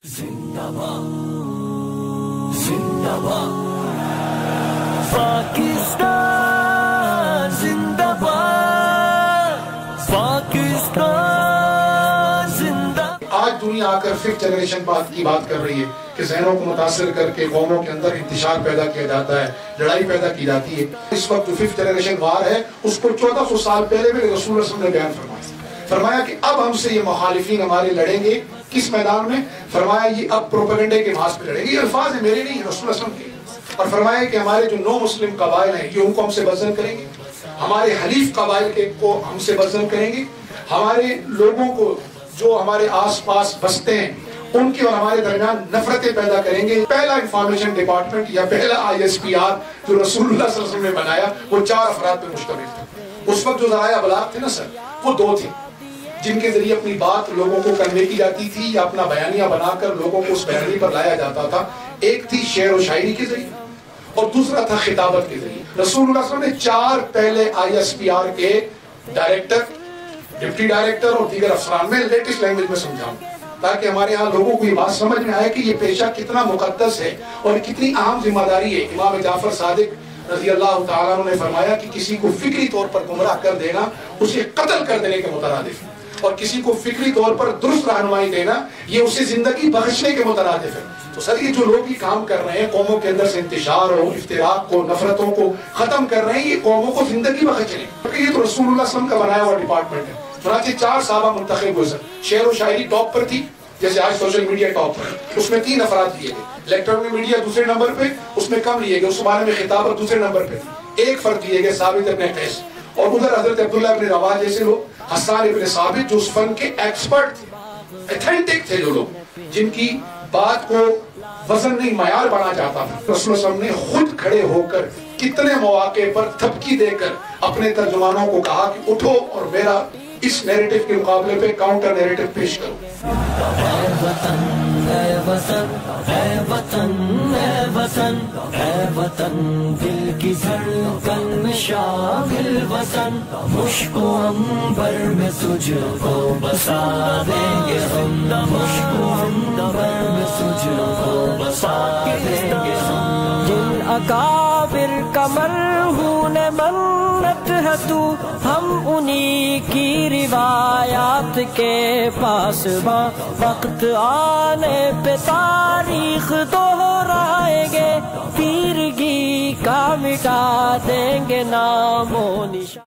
زندہ باد زندہ باد پاکستان زندہ باد پاکستان زندہ۔ آج دنیا آ کر ففتھ جنریشن کی بات کر رہی ہے کہ ذہنوں کو متاثر کر کے قوموں کے اندر انتشار پیدا کیا جاتا ہے، لڑائی پیدا کی جاتی ہے۔ اس وقت جو ففتھ جنریشن وار ہے اس کو 1400 سال پہلے بھی رسول اللہ صلی اللہ علیہ وسلم نے بیان فرمایا کہ اب ہم سے یہ مخالفین ہمارے لڑیں گے کس میدان میں؟ فرمایا یہ اب پروپیگنڈے کے محاذ پہ لڑیں گے۔ یہ الفاظ ہیں میرے نہیں، رسول اللہ صلی اللہ علیہ وسلم کے۔ اور فرمایا کہ ہمارے جو نو مسلم قبائل ہیں یہ ان کو ہم سے بدزن کریں گے، ہمارے حلیف قبائل کے کو ہم سے بدزن کریں گے، ہمارے لوگوں کو جو ہمارے آس پاس بستے ہیں ان کی اور ہمارے درمیان نفرتیں پیدا کریں گے۔ پہلا انفارمیشن ڈپارٹمنٹ یا پہلا ISPR جو رسول اللہ صلی اللہ علیہ وسلم نے بنایا وہ 4 افراد پہ مشتمل تھا۔ اس وقت جو ذرائع ابلاغ تھے نا سر، وہ 2 تھے جن کے ذریعے اپنی بات لوگوں کو کنوے کی جاتی تھی یا اپنا بیانیہ بنا کر لوگوں کو اس بیانیے پر لایا جاتا تھا۔ ایک تھی شعر و شاعری کے ذریعے اور دوسرا تھا خطابت کے ذریعے۔ رسول اللہ صلی اللہ علیہ وسلم نے 4 پہلے ISPR کے ڈائریکٹر، ڈپٹی ڈائریکٹر اور دیگر افسران میں لیٹسٹ لینگویج میں سمجھاؤں تاکہ ہمارے یہاں لوگوں کو یہ بات سمجھ میں آئے کہ یہ پیشہ کتنا مقدس ہے اور کتنی اہم ذمہ داری ہے۔ امام جعفر صادق رضی اللہ تعالیٰ عنہ نے فرمایا کہ کسی کو فکری طور پر گمراہ کر دینا اسے قتل کر دینے کے مترادف ہے، اور کسی کو فکری طور پر درست رہنمائی دینا یہ اسے زندگی بخشنے کے مترادف ہے۔ تو سر یہ جو لوگ یہ کام کر رہے ہیں، قوموں کے اندر سے انتشار اور افتراق کو، نفرتوں کو ختم کر رہے ہیں، یہ قوموں کو زندگی بخشنے، کیونکہ یہ تو رسول اللہ صلی اللہ علیہ وسلم کا بنایا ہوا ڈپارٹمنٹ ہے۔ چنانچہ 4 صحابہ منتخب ہوئے سر۔ شعر و شاعری ٹاپ پر تھی، جیسے آج سوشل میڈیا ٹاپ پر، اس میں 3 افراد لیے گئے۔ الیکٹرانک میڈیا دوسرے نمبر پہ، اس میں کم لیے گئے، اس زمانے میں خطابت دوسرے نمبر پہ، 1 فرد لیے گئے ثابت ابن قیس، اور ادھر حضرت عبداللہ ابن رواحہ جیسے لوگ، حسان ابن ثابت جو اس فن کے ایکسپرٹ تھے، ایتھینٹک تھے، جو لوگ جن کی بات کو وزن نہیں معیار بنا جاتا تھا۔ رسول اللہ صلی اللہ علیہ وسلم نے خود کھڑے ہو کر کتنے مواقع پر تھپکی دے کر اپنے ترجمانوں کو کہا کہ اٹھو اور میرا اس نیریٹو کے مقابلے پہ کاؤنٹر نیریٹو پیش کرو۔ اے وطن اے وطن اے وطن اے وطن اے وطن، دل کی دھڑکن میں شامل وطن، مشک و عنبر میں تجھ کو بسا دیں گے ہم، مشک و عنبر میں تجھ کو بسا دیں گے ہم۔ جن اکابر کا مرہون منت ہے تو، ہم انہی کی روایات کے پاس با، وقت آنے پہ تاریخ دہرائیں گے، تیرگی کا مٹا دیں گے نام و نشان۔